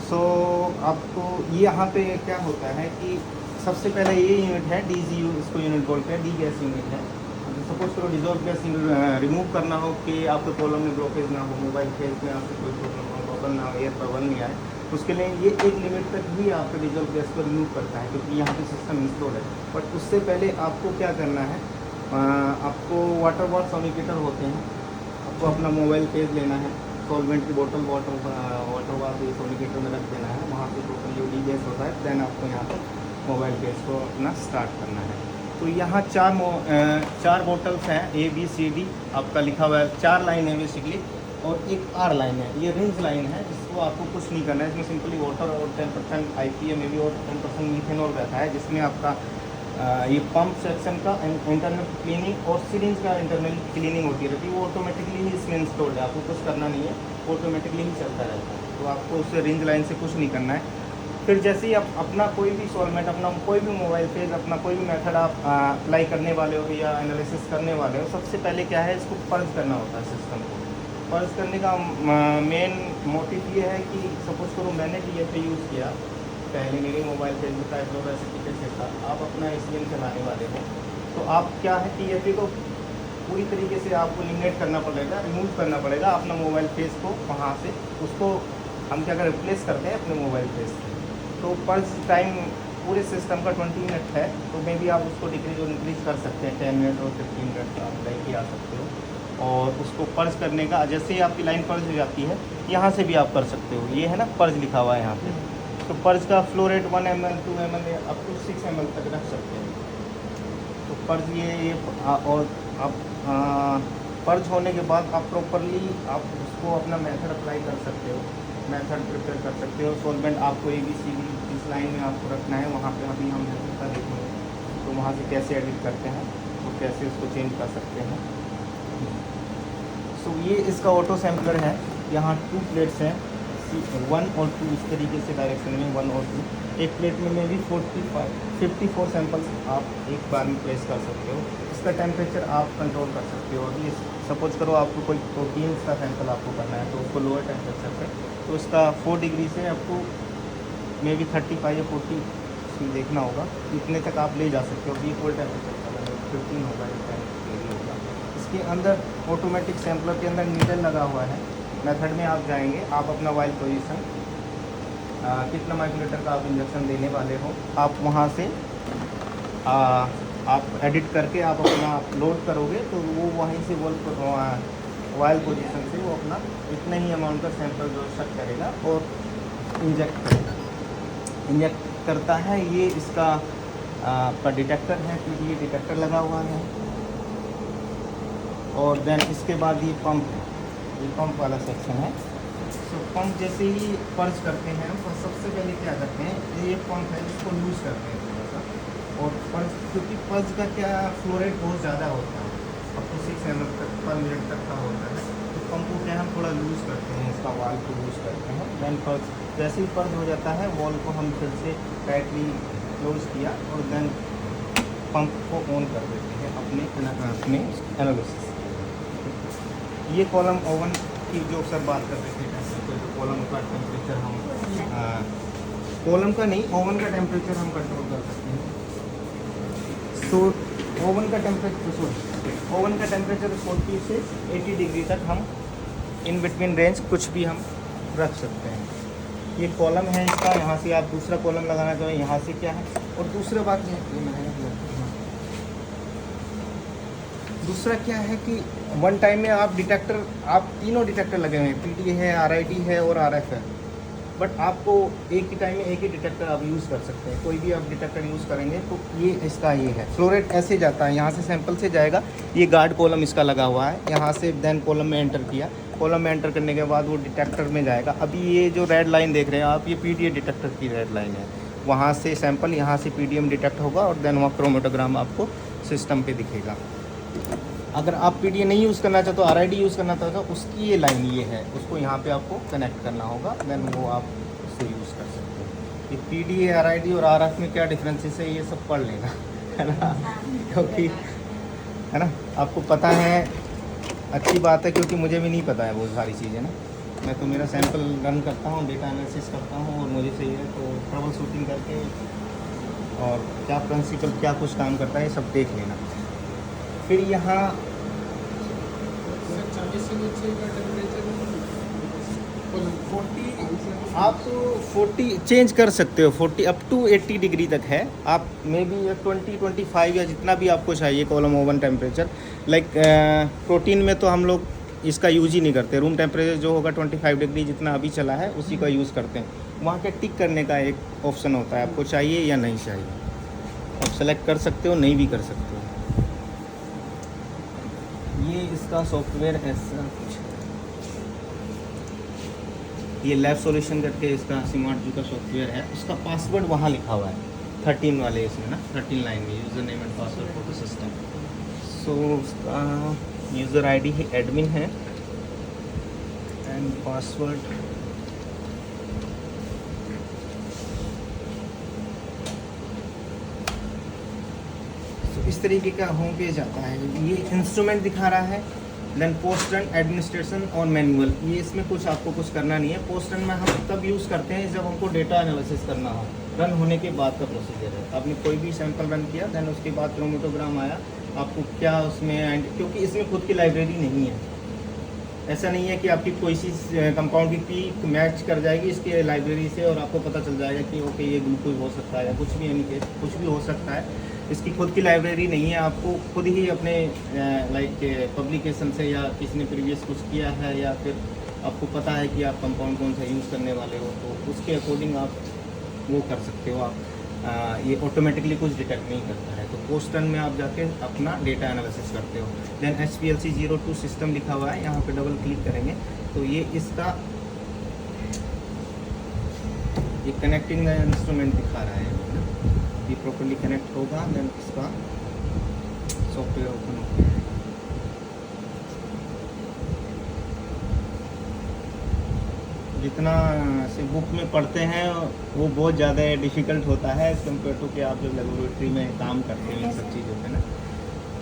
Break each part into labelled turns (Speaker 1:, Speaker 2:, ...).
Speaker 1: सो आपको ये यहाँ पे क्या होता है कि सबसे पहले ये यूनिट है DGU, इसको यूनिट बोलते हैं, डी गैस यूनिट है। सपोज करो डिजॉल्व गैस रिमूव करना हो कि आपके कॉलम में ब्लॉकेज ना हो, मोबाइल फेज में आपको कोई प्रॉब्लम हो, बबल ना हो, एयर बबल नहीं आए, उसके लिए ये एक लिमिट तक ही आपका डिजॉल्व गैस को रिमूव करता है, क्योंकि यहाँ पे सिस्टम इंस्टॉल है। बट उससे पहले आपको क्या करना है, आपको वाटर बॉट सोनिकेटर होते हैं, आपको अपना मोबाइल फेज लेना है, सॉल्वेंट की बोतल वाटर वाटर सोनिकेटर में रख देना है, वहाँ से टोटल जो डी गैस होता है, देन आपको यहाँ पर मोबाइल फेज को अपना स्टार्ट करना है। तो यहाँ चार बोटल्स हैं, ABCD आपका लिखा हुआ है, 4 लाइन है बेसिकली, और एक R लाइन है, ये रिंज लाइन है, जिसको आपको कुछ नहीं करना है। इसमें सिंपली वाटर और 10% IPA में भी और 10% मिथेनॉल रहता है, जिसमें आपका ये पंप सेक्शन का इंटरनल क्लीनिंग और सिरिंज का इंटरनल क्लीनिंग होती रहती है, वो ऑटोमेटिकली ही इसमें इंस्टॉल्ड है, आपको कुछ करना नहीं है, ऑटोमेटिकली ही चलता रहता है। तो आपको उससे रिंज लाइन से कुछ नहीं करना है। फिर जैसे ही आप अपना कोई भी सॉल्वेंट, अपना कोई भी मोबाइल फेज, अपना कोई भी मेथड आप अप्लाई करने वाले हो या एनालिसिस करने वाले हो, सबसे पहले क्या है, इसको पर्ज करना होता है सिस्टम को। पर्ज करने का मेन मोटिव ये है कि सपोज करो मैंने TFA यूज़ किया, पहले मेरे मोबाइल फेज में सर्टिफिकेट से था, आप अपना SCM चलाने वाले हो, तो आप क्या है TFA को पूरी तरीके से आपको एलिमिनेट करना पड़ेगा, रिमूव करना पड़ेगा अपना मोबाइल फेज को, वहाँ से उसको हम क्या कर रिप्लेस करते हैं अपने मोबाइल फेज से। तो पर्ज टाइम पूरे सिस्टम का 20 मिनट है, तो मे भी आप उसको डिक्रीज और इंक्रीज कर सकते हैं, 10 मिनट और 15 मिनट आप लेके आ सकते हो। और उसको पर्ज करने का, जैसे ही आपकी लाइन पर्ज हो जाती है, यहाँ से भी आप कर सकते हो, ये है ना पर्ज लिखा हुआ है यहाँ पे। तो पर्ज का flow rate 1 ml 2 ml up to 6 ml तक रख सकते हैं। तो पर्ज ये और आप पर्ज होने के बाद आप प्रॉपरली आप उसको अपना मेथड अप्लाई कर सकते हो, मेथड प्रिपेयर कर सकते हो। सॉल्वेंट आपको ABCD इस लाइन में आपको रखना है, वहाँ पे अभी हम मेथड का देखेंगे, तो वहाँ से कैसे एडिट करते हैं, तो कैसे उसको चेंज कर सकते हैं। सो ये इसका ऑटो सैम्पलर है, यहाँ 2 प्लेट्स हैं, 1 और 2 इस तरीके से डायरेक्शन में 1 और 2, एक प्लेट में भी 54 सैंपल्स आप एक बार में प्लेस कर सकते हो। इसका टेम्परेचर आप कंट्रोल कर सकते हो। अभी सपोज करो आपको कोई प्रोटीन का सैंपल आपको करना है, तो उसको लोअर टेम्परेचर पे, तो इसका 4 डिग्री से आपको मे बी 35 या 40 इसमें देखना होगा, इतने तक आप ले जा सकते हो। इक्वल टेम्परेचर का 15 होगा या 10 डिग्री होगा। इसके अंदर ऑटोमेटिक सैम्पलर के अंदर नीडल लगा हुआ है। मेथड में आप जाएंगे, आप अपना वाइल पोजीशन कितना माइक्रोलीटर का आप इंजेक्शन देने वाले हो, आप वहाँ से आप एडिट करके आप अपना लोड करोगे, तो वो वहीं से वाइल पोजीशन से वो अपना इतने ही अमाउंट का सैंपल जो शक करेगा और इंजेक्ट करता है। ये इसका आपका डिटेक्टर है, क्योंकि ये डिटेक्टर लगा हुआ है। और देन इसके बाद ये पंप है, ये पंप वाला सेक्शन है। तो पंप जैसे ही पर्ज करते हैं तो सबसे पहले क्या करते हैं, ये पंप है इसको लूज करते हैं थोड़ा सा, और पर्ज, क्योंकि पर्ज का क्या फ्लो रेट बहुत ज़्यादा होता है, अब तो 6 ml तक पर मिनट तक का होता है, तो पंप को क्या हम थोड़ा लूज़ करते हैं, इसका वाल को लूज़ करते हैं। देन पर्ज जैसे ही पर्ज हो जाता है, वॉल को हम फिर से टाइटली क्लोज किया और देन पंप को ऑन कर देते हैं अपने एनालिसिस। ये कॉलम ओवन की जो सर बात कर रहे थे, टेम्परेचर कॉलम का टेम्परेचर हम कॉलम का नहीं, ओवन का टेम्परेचर हम कंट्रोल कर सकते हैं। तो ओवन का टेम्परेचर 40 से 80 डिग्री तक हम इन बिटवीन रेंज कुछ भी हम रख सकते हैं। ये कॉलम है इसका, यहाँ से आप दूसरा कॉलम लगाना चाहें, यहाँ से क्या है। और दूसरा क्या है कि वन टाइम में आप डिटेक्टर, आप तीनों डिटेक्टर लगे हुए हैं, PDA है, RID है और RF है, बट आपको एक ही टाइम में एक ही डिटेक्टर आप यूज़ कर सकते हैं। कोई भी आप डिटेक्टर यूज़ करेंगे तो ये इसका ये है, फ्लो रेट ऐसे जाता है, यहाँ से सैंपल से जाएगा, ये गार्ड कॉलम इसका लगा हुआ है, यहाँ से देन कॉलम में एंटर किया, कॉलम में एंटर करने के बाद वो डिटेक्टर में जाएगा। अभी ये जो रेड लाइन देख रहे हैं आप, ये PDA डिटेक्टर की रेड लाइन है, वहाँ से सैंपल यहाँ से PDA डिटेक्ट होगा और देन वहाँ क्रोमेटोग्राम आपको सिस्टम पे दिखेगा। अगर आप PDA नहीं यूज़ करना चाहते तो RID यूज़ करना चाहते हो, उसकी ये लाइन ये है, उसको यहाँ पे आपको कनेक्ट करना होगा, देन वो आप उससे यूज़ कर सकते हो। ये PDA, RID और RF में क्या डिफरेंसेस है, ये सब पढ़ लेना, है ना, क्योंकि है ना, आपको पता है, अच्छी बात है, क्योंकि मुझे भी नहीं पता है वो सारी चीज़ें ना। मैं तो मेरा सैंपल रन करता हूँ, डेटा एनालिसिस करता हूँ और मुझे चाहिए तो ट्रबल शूटिंग करके और क्या प्रिंसिपल क्या कुछ काम करता है सब देख लेना। फिर यहाँ आप 40 चेंज कर सकते हो, 40 अप टू 80 डिग्री तक है। आप मे बी 20-25 या जितना भी आपको चाहिए column oven temperature. Like protein में तो हम लोग इसका यूज ही नहीं करते, रूम टेम्परेचर जो होगा 25 डिग्री जितना अभी चला है उसी का यूज़ करते हैं। वहाँ के टिक करने का एक ऑप्शन होता है, आपको चाहिए या नहीं चाहिए, आप सेलेक्ट कर सकते हो, नहीं भी कर सकते हो। ये इसका सॉफ्टवेयर ऐसा कुछ है, ये लैब सॉल्यूशन करके इसका स्मार्ट जू का सॉफ्टवेयर है। उसका पासवर्ड वहाँ लिखा हुआ है 13 वाले इसमें ना, 13 लाइन में user name and password for the system. So उसका यूज़र आईडी ही एडमिन है एंड पासवर्ड इस तरीके का होम पेज आता है। ये इंस्ट्रूमेंट दिखा रहा है, देन पोस्ट रन, एडमिनिस्ट्रेशन और मैनुअल। ये इसमें कुछ आपको कुछ करना नहीं है। पोस्ट रन में हम तब यूज़ करते हैं जब हमको डेटा एनालिसिस करना हो, रन होने के बाद का प्रोसीजर है। आपने कोई भी सैंपल रन किया, देन उसके बाद क्रोमेटोग्राम आया, आपको क्या उसमें, क्योंकि इसमें खुद की लाइब्रेरी नहीं है, ऐसा नहीं है कि आपकी कोई चीज़ कंपाउंड की पीक मैच कर जाएगी इसके लाइब्रेरी से और आपको पता चल जाएगा कि ओके ये ग्लूकोज हो सकता है या कुछ भी, यानी कि कुछ भी हो सकता है। इसकी खुद की लाइब्रेरी नहीं है, आपको खुद ही अपने लाइक पब्लिकेशन से या किसी ने प्रीवियस कुछ किया है या फिर आपको पता है कि आप कंपाउंड कौन सा यूज़ करने वाले हो, तो उसके अकॉर्डिंग आप वो कर सकते हो। आप ये ऑटोमेटिकली कुछ डिटेक्ट नहीं करता है। तो पोस्ट रन में आप जाके अपना डेटा एनालिसिस करते हो। देन HPLC 02 सिस्टम लिखा हुआ है, यहाँ पे डबल क्लिक करेंगे तो ये इसका ये कनेक्टिंग इंस्ट्रूमेंट दिखा रहा है, ये प्रॉपर्ली कनेक्ट होगा, देन इसका सॉफ्टवेयर ओपन होगा। जितना से बुक में पढ़ते हैं वो बहुत ज़्यादा डिफ़िकल्ट होता है एज़ कम्पेयर टू कि आप जब लेबोरेटरी में काम करते हैं इन सब चीज़ों पे ना।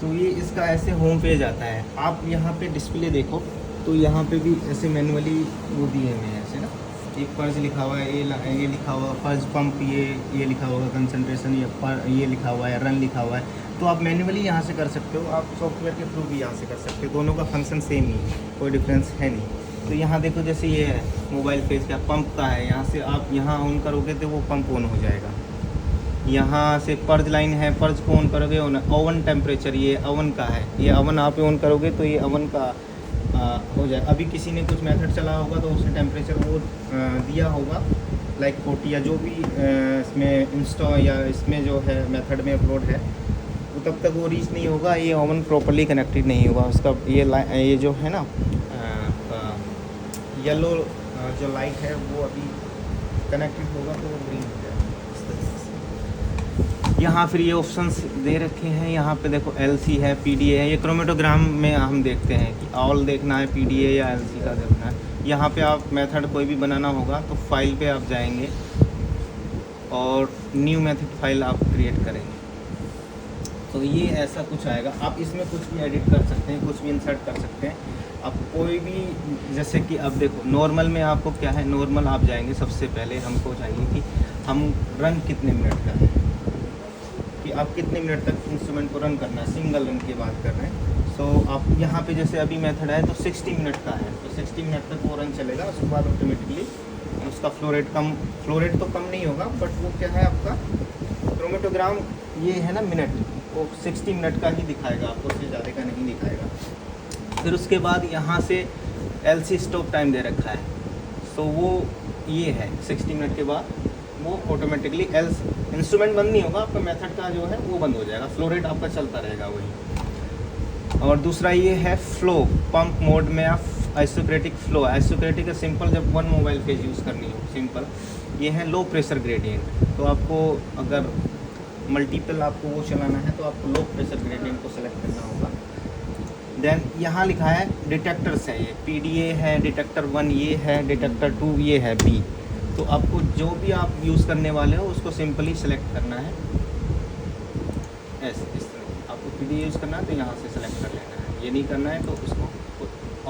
Speaker 1: तो ये इसका ऐसे होम पेज आता है। आप यहाँ पे डिस्प्ले देखो तो यहाँ पे भी ऐसे मैनुअली वो दिए हुए हैं ऐसे ना, एक पर्ज लिखा हुआ है, ये लिखा हुआ है पर्ज पंप, ये लिखा हुआ है कंसंट्रेशन, ये लिखा हुआ है रन लिखा हुआ है। तो आप मैनुअली यहाँ से कर सकते हो, आप सॉफ्टवेयर के थ्रू भी यहाँ से कर सकते हो, दोनों का फंक्शन सेम ही है, कोई डिफरेंस है नहीं। तो यहाँ देखो जैसे ये है मोबाइल फेज का पंप का है, यहाँ से आप यहाँ ऑन करोगे तो वो पंप ऑन हो जाएगा। यहाँ से पर्ज लाइन है, पर्ज को ऑन करोगे, ओवन टेम्परेचर ये ओवन का है, ये ओवन आप ऑन करोगे तो ये ओवन का हो जाए। अभी किसी ने कुछ मेथड चला होगा तो उसने टेम्परेचर वो दिया होगा लाइक 40 या जो भी इसमें इंस्टॉल या इसमें जो है मेथड में अपलोड है, वो तब तक वो रीच नहीं होगा, ये ओवन प्रॉपर्ली कनेक्टेड नहीं होगा। उसका ये जो है ना येलो जो लाइट है वो अभी कनेक्टेड होगा तो वो ग्रीन हो जाएगा इस तरीके से। यहाँ फिर ये ऑप्शंस दे रखे हैं, यहाँ पे देखो LC है, PDA है। ये क्रोमेटोग्राम में हम देखते हैं कि ऑल देखना है, PDA या LC का देखना है। यहाँ पे आप मेथड कोई भी बनाना होगा तो फाइल पे आप जाएंगे और न्यू मेथड फाइल आप क्रिएट करेंगे तो ये ऐसा कुछ आएगा। आप इसमें कुछ भी एडिट कर सकते हैं, कुछ भी इंसर्ट कर सकते हैं। आप कोई भी, जैसे कि अब देखो नॉर्मल में आपको क्या है, नॉर्मल आप जाएंगे सबसे पहले हमको चाहिए कि हम रन कितने मिनट का है, कि आप कितने मिनट तक इंस्ट्रूमेंट को रन करना है, सिंगल रन की बात कर रहे हैं। सो आप यहाँ पे जैसे अभी मेथड है तो 60 मिनट का है, तो 60 मिनट तक वो रन चलेगा। उसके बाद ऑटोमेटिकली उसका फ्लो रेट तो कम नहीं होगा, बट वो क्या है आपका क्रोमेटोग्राम ये है ना मिनट, वो 60 मिनट का ही दिखाएगा आपको, उससे ज़्यादा का नहीं दिखाएगा। फिर उसके बाद यहाँ से LC स्टॉप टाइम दे रखा है, सो वो ये है 60 मिनट के बाद वो ऑटोमेटिकली इंस्ट्रूमेंट बंद नहीं होगा, आपका मेथड का जो है वो बंद हो जाएगा, फ्लो रेट आपका चलता रहेगा वही। और दूसरा ये है फ्लो, पंप मोड में आप आइसोक्रेटिक फ्लो, आइसोक्रेटिक सिंपल जब वन मोबाइल फेज यूज़ करनी हो सिंपल। ये है लो प्रेशर ग्रेडियंट, तो आपको अगर मल्टीपल आपको वो चलाना है तो आपको लो प्रेशर ग्रेडियंट को सेलेक्ट करना होगा। देन यहाँ लिखा है डिटेक्टर्स है, ये PDA है, डिटेक्टर 1 ये है, डिटेक्टर 2 ये है B। तो आपको जो भी आप यूज़ करने वाले हो उसको सिंपली सेलेक्ट करना है ऐसे, इस तरह आपको PDA यूज़ करना है तो यहाँ से सेलेक्ट कर लेना है, ये नहीं करना है तो उसको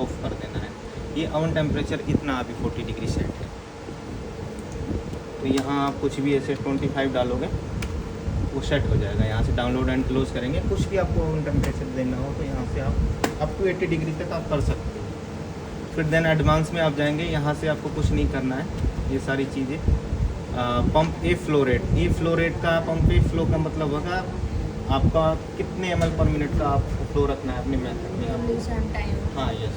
Speaker 1: ऑफ कर देना है। ये ओवन टेम्परेचर इतना अभी 40 डिग्री सेट है। तो यहाँ आप कुछ भी ऐसे 25 डालोगे वो सेट हो जाएगा। यहाँ से डाउनलोड एंड क्लोज करेंगे। कुछ भी आपको ओवन टेम्परेचर देना हो तो यहाँ से आप अप टू 80 डिग्री तक आप कर सकते हो। फिर देन एडवांस में आप जाएंगे। यहाँ से आपको कुछ नहीं करना है, ये सारी चीज़ें। पंप ए फ्लो रेट का पंप ए फ्लो का मतलब होगा आपका कितने ml पर मिनट का आपको फ्लो रखना है अपने मेथड में। हाँ यस।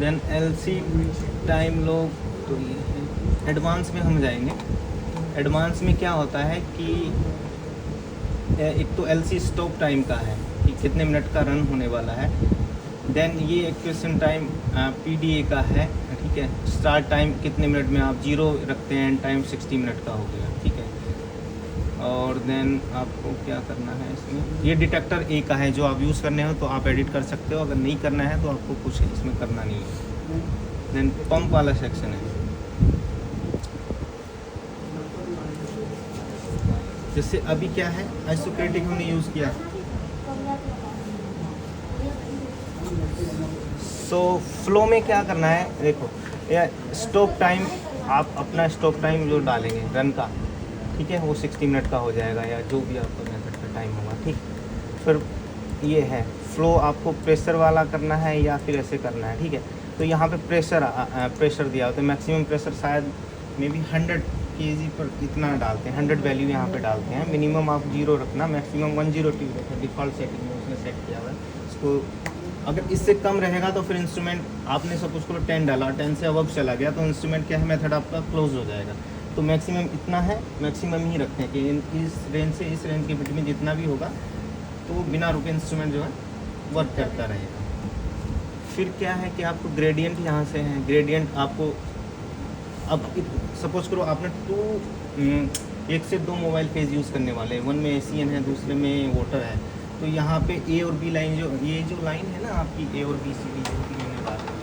Speaker 1: देन LC टाइम लो, तो ये है। एडवांस में हम जाएंगे। एडवांस में क्या होता है कि एक तो LC स्टॉप टाइम का है कि कितने मिनट का रन होने वाला है। देन ये एक्वेशन टाइम PDA का है, ठीक है। स्टार्ट टाइम कितने मिनट में आप 0 रखते हैं, एंड टाइम 60 मिनट का हो गया, ठीक है। और देन आपको क्या करना है इसमें, ये डिटेक्टर A का है, जो आप यूज़ करने हो तो आप एडिट कर सकते हो, अगर नहीं करना है तो आपको कुछ इसमें करना नहीं है। देन पंप वाला सेक्शन है। जैसे अभी क्या है, आइसोक्रेटिक हमने यूज़ किया। सो फ्लो में क्या करना है, देखो या स्टॉप टाइम, आप अपना स्टॉप टाइम जो डालेंगे रन का, ठीक है, वो 60 मिनट का हो जाएगा या जो भी आपका मेथड का टाइम होगा, ठीक। फिर ये है फ्लो, आपको प्रेशर वाला करना है या फिर ऐसे करना है, ठीक है। तो यहाँ पे प्रेशर दिया होता है, मैक्सिमम प्रेशर शायद मे बी 100 kg पर इतना डालते हैं, 100 वैल्यू यहाँ पे डालते हैं। मिनिमम आप 0 रखना, मैक्सिमम 102 रखना, डिफ़ॉल्ट सेटिंग में उसने सेट किया हुआ है इसको। अगर इससे कम रहेगा तो फिर इंस्ट्रूमेंट, आपने सपोज करो 10 डाला, 10 से अबव चला गया तो इंस्ट्रूमेंट क्या है, मेथड आपका क्लोज हो जाएगा। तो मैक्सिमम इतना है, मैक्सिमम ही रखते हैं कि इस रेंज से इस रेंज के बीच में जितना भी होगा तो बिना रुके इंस्ट्रूमेंट जो है वर्क करता रहेगा। फिर क्या है कि आपको ग्रेडियंट यहाँ से है, ग्रेडियंट आपको अब सपोज करो आपने 1 से 2 मोबाइल फेज यूज़ करने वाले हैं, वन में ACN है, दूसरे में वाटर है। तो यहाँ पे A और B लाइन, जो ये जो लाइन है ना आपकी A और B C D जो कि मैंने बात की,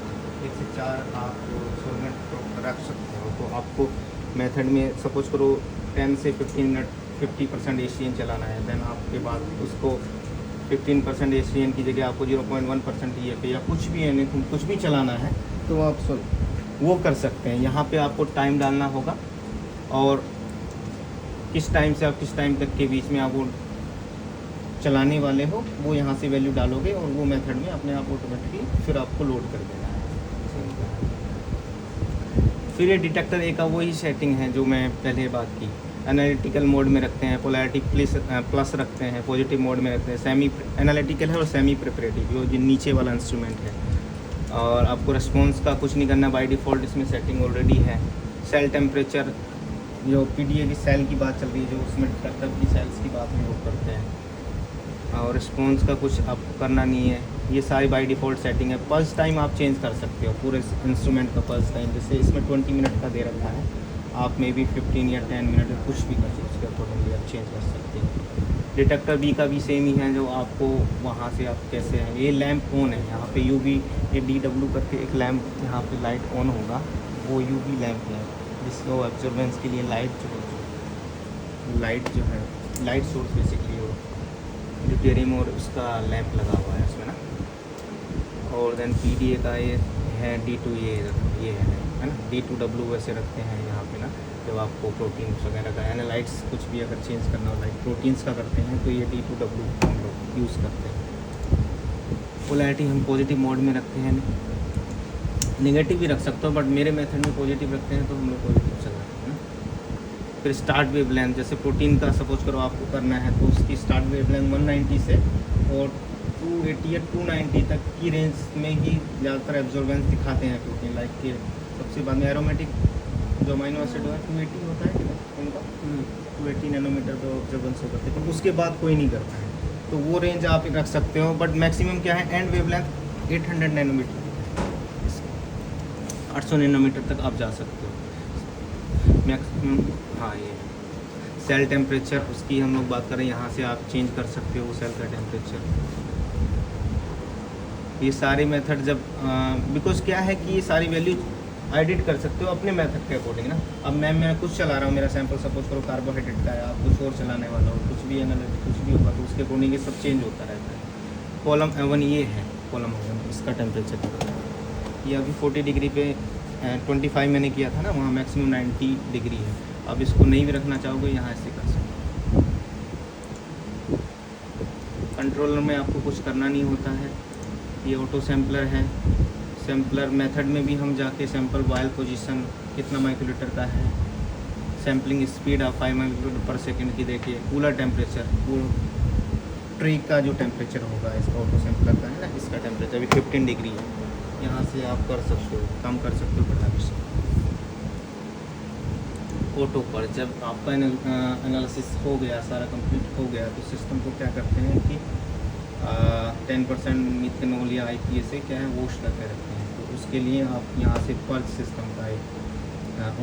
Speaker 1: 1 से 4 आप सोलमेंट रख सकते हो। तो आपको मेथड में सपोज करो 10 से 15 मिनट 50% ACN चलाना है। देन आपके बाद उसको 15% ACN की जगह आपको 0.1% EFA या कुछ भी एनीथिंग कुछ भी चलाना है तो आप वो कर सकते हैं। यहाँ पे आपको टाइम डालना होगा और किस टाइम से आप किस टाइम तक के बीच में आप वो चलाने वाले हो, वो यहाँ से वैल्यू डालोगे और वो मेथड में अपने आप ऑटोमेटिकली फिर आपको लोड कर देना है। फिर ये डिटेक्टर A का वही सेटिंग है जो मैं पहले बात की। एनालिटिकल मोड में रखते हैं, पोलैरिटी प्लस रखते हैं, पॉजिटिव मोड में रखते हैं, सेमी एनालिटिकल है और सेमी प्रिपरेटिव जो नीचे वाला इंस्ट्रूमेंट है। और आपको रिस्पॉन्स का कुछ नहीं करना, बाय डिफ़ॉल्ट इसमें सेटिंग ऑलरेडी है। सेल टेम्परेचर, जो PDA की सेल की बात चल रही है, जो उसमें डिटेक्टर की सेल्स की बात हम लोग करते हैं। और रिस्पॉन्स का कुछ आपको करना नहीं है, ये सारी बाय डिफ़ॉल्ट सेटिंग है। पल्स टाइम आप चेंज कर सकते हो, पूरे इंस्ट्रूमेंट का पल्स टाइम, जैसे इसमें 20 मिनट का दे रखा है, आप मे बी 15 या 10 मिनट में कुछ भी कर सकते, उसके अकॉर्डिंगली आप चेंज कर सकते हैं। डिटेक्टर B का भी सेम ही है, जो आपको वहाँ से आप कैसे हैं। ये लैंप ऑन है, यहाँ पे UV ये DW करके एक लैंप यहाँ पे लाइट ऑन होगा, वो UV लैंप है जिसको ऑब्जर्वेंस के लिए लाइट जो है लाइट सोर्स बेसिकली हो ड्यूटेरियम और उसका लैंप लगा हुआ है उसमें ना। और देन PDA का ये है D2, ये है ना, D2W वैसे रखते हैं यहाँ पे ना, जब आपको प्रोटीन्स वगैरह का एनालाइट्स कुछ भी अगर चेंज करना हो, लाइक प्रोटीन्स का करते हैं तो ये D2W हम लोग यूज़ करते हैं। पोलैरिटी हम पॉजिटिव मोड में रखते हैं, नेगेटिव भी रख सकते हो, बट मेरे मेथड में पॉजिटिव रखते हैं तो हम लोग पॉजिटिव चलाते हैं ना। फिर स्टार्ट वेवलेंथ, जैसे प्रोटीन का सपोज करो आपको करना है तो उसकी स्टार्ट वेवलेंथ 190 से और 280 या 290 तक की रेंज में ही ज़्यादातर एब्जॉर्बेंस दिखाते हैं प्रोटीन। लाइक के सबसे बाद में एरोमेटिक जो अमीनो एसिड है 280 होता है उनका 280 नैनोमीटर पे ऑब्जर्वेंस होता है, तो उसके बाद कोई नहीं करता है, तो वो रेंज आप रख सकते हो। बट मैक्सिमम क्या है, एंड वेवलेंथ 800 नैनोमीटर, 800 नैनोमीटर तक आप जा सकते हो मैक्सिमम। हाँ, ये सेल टेम्परेचर, उसकी हम लोग बात करें, यहाँ से आप चेंज कर सकते हो सेल का टेम्परेचर। ये सारे मेथड जब बिकॉज क्या है कि ये सारी वैल्यू एडिट कर सकते हो अपने मेथड के अकॉर्डिंग ना। अब मैं कुछ चला रहा हूँ, मेरा सैंपल सपोज करो कार्बोहाइड्रेट का है, आप कुछ और चलाने वाला हो, कुछ भी एनालिसिस कुछ भी होगा तो उसके अकॉर्डिंग ये सब चेंज होता रहता है। कॉलम 1 ये है, कॉलम 1 इसका टेम्परेचर ये अभी 40 डिग्री पे 25 मैंने किया था ना, वहाँ मैक्सिमम 90 डिग्री है। अब इसको नहीं भी रखना चाहोगे यहाँ ऐसे कर सकते हो। कंट्रोलर में आपको कुछ करना नहीं होता है, ये ऑटो सैम्पलर है। सैम्पलर मेथड में भी हम जाके सैंपल वाइल पोजीशन कितना माइक्रोलीटर का है, सैम्पलिंग स्पीड आप 5 माइक्रोलीटर पर सेकंड की देखिए, कूलर टेम्परेचर, वो ट्री का जो टेम्परेचर होगा इसका ऑटो सैम्पलर का है ना, इसका टेम्परेचर अभी 15 डिग्री है। यहाँ से आप कर सकते हो, कम कर सकते हो, बढ़ा भी सकते हो। ऑटो पर जब आपका एनालिसिस हो गया, सारा कंप्लीट हो गया, तो सिस्टम को क्या करते हैं कि 10% मिथेनॉल या IPA से क्या है वॉश करके रखते हैं। तो उसके लिए आप यहाँ से पर्च सिस्टम का एक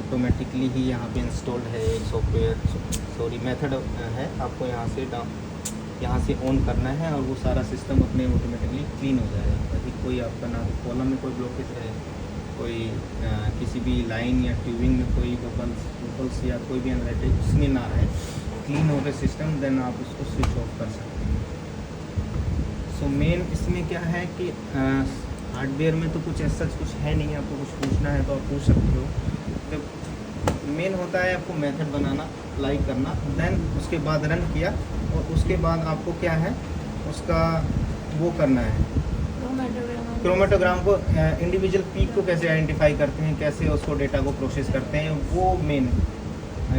Speaker 1: ऑटोमेटिकली ही यहाँ पे इंस्टॉल्ड है एक सॉफ्टवेयर मेथड है। आपको यहाँ से ऑन करना है और वो सारा सिस्टम अपने ऑटोमेटिकली क्लीन हो जाएगा। ताकि कोई आपका ना कॉलम में कोई ब्लॉकेज है, कोई किसी भी लाइन या ट्यूबिंग में कोई बबल्स या कोई भी अनलाइटेड उसमें ना आए, क्लीन हो गए सिस्टम, देन आप उसको स्विच ऑफ कर सकते हैं। सो मेन इसमें क्या है कि हार्डवेयर में तो कुछ ऐसा कुछ है नहीं, आपको कुछ पूछना है तो आप पूछ सकते हो। तो मेन होता है आपको मेथड बनाना, लाइक करना, देन उसके बाद रन किया, और उसके बाद आपको क्या है उसका वो करना है, क्रोमेटोग्राम को इंडिविजुअल पीक को कैसे आइडेंटिफाई करते हैं, कैसे उसको डेटा को प्रोसेस करते हैं, वो मेन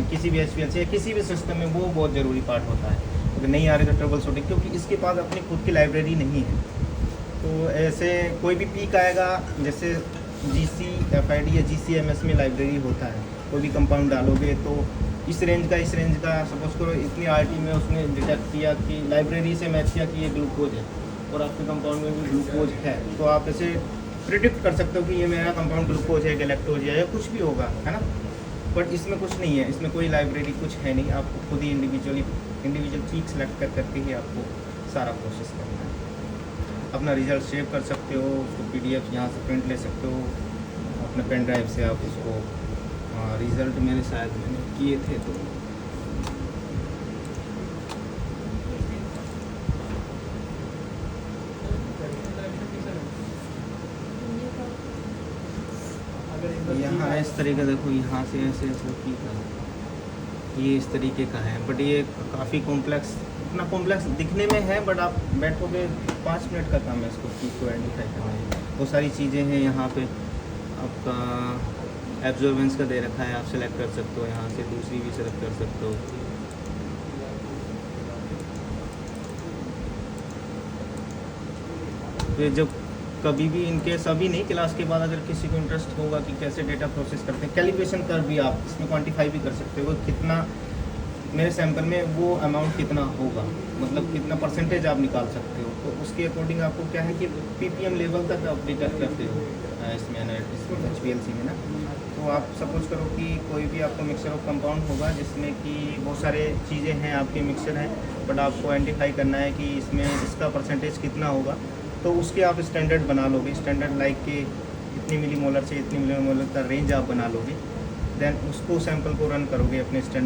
Speaker 1: किसी भी HPLC या किसी भी सिस्टम में वो बहुत ज़रूरी पार्ट होता है। अगर नहीं आ रही तो ट्रबल शूटिंग, क्योंकि इसके पास अपनी खुद की लाइब्रेरी नहीं है। तो ऐसे कोई भी पीक आएगा, जैसे GC FID या GCMS में लाइब्रेरी होता है, कोई भी कंपाउंड डालोगे तो इस रेंज का सपोज करो इतनी RT में उसने डिटेक्ट किया कि लाइब्रेरी से मैच किया कि ये ग्लूकोज है, और आपके कंपाउंड में भी ग्लूकोज है, तो आप ऐसे प्रिडिक्ट कर सकते हो कि ये मेरा कंपाउंड ग्लूकोज है, गैलेक्टोज है, या कुछ भी होगा, है ना। बट इसमें कुछ नहीं है, इसमें कोई लाइब्रेरी कुछ है नहीं, आपको खुद ही इंडिविजुअल पीक सेलेक्ट करके ही आपको सारा प्रोसेस करना है। अपना रिजल्ट सेव कर सकते हो, उसको PDF यहाँ से प्रिंट ले सकते हो, अपने पेन ड्राइव से आप उसको रिज़ल्ट मैंने शायद किए थे तो यहाँ इस तरीके देखो, यहाँ से ऐसे की था, ये इस तरीके का है। बट ये काफ़ी कॉम्प्लेक्स, इतना कॉम्प्लेक्स दिखने में है, बट आप बैठोगे 5 मिनट का काम है इसको पीक को आइडेंटिफाई करना है। बहुत सारी चीज़ें हैं यहाँ पे, आपका एब्जॉर्बेंस का दे रखा है, आप सेलेक्ट कर सकते हो, यहाँ से दूसरी भी सेलेक्ट कर सकते हो। फिर जब कभी भी इनकेस अभी नहीं, क्लास के बाद अगर किसी को इंटरेस्ट होगा कि कैसे डेटा प्रोसेस करते हैं, कैलिब्रेशन कर भी आप इसमें क्वांटिफाई भी कर सकते हो, कितना मेरे सैंपल में वो अमाउंट कितना होगा, मतलब कितना परसेंटेज आप निकाल सकते हो। तो उसके अकॉर्डिंग आपको क्या है कि PPM लेवल तक आप डिटेक्ट करते हो इसमें HPLC में ना। तो आप सपोज करो कि कोई भी आपको मिक्सचर ऑफ कंपाउंड होगा जिसमें कि बहुत सारे चीज़ें हैं, आपके मिक्सचर हैं, बट आपको आइडेंटिफाई करना है कि इसमें इसका परसेंटेज कितना होगा। तो उसके आप स्टैंडर्ड बना लोगे, स्टैंडर्ड लाइक कि इतनी मिलीमोलर से इतनी मिलीमोलर का रेंज आप बना लोगे, देन उसको सैंपल को रन करोगे अपने स्टैंडर्ड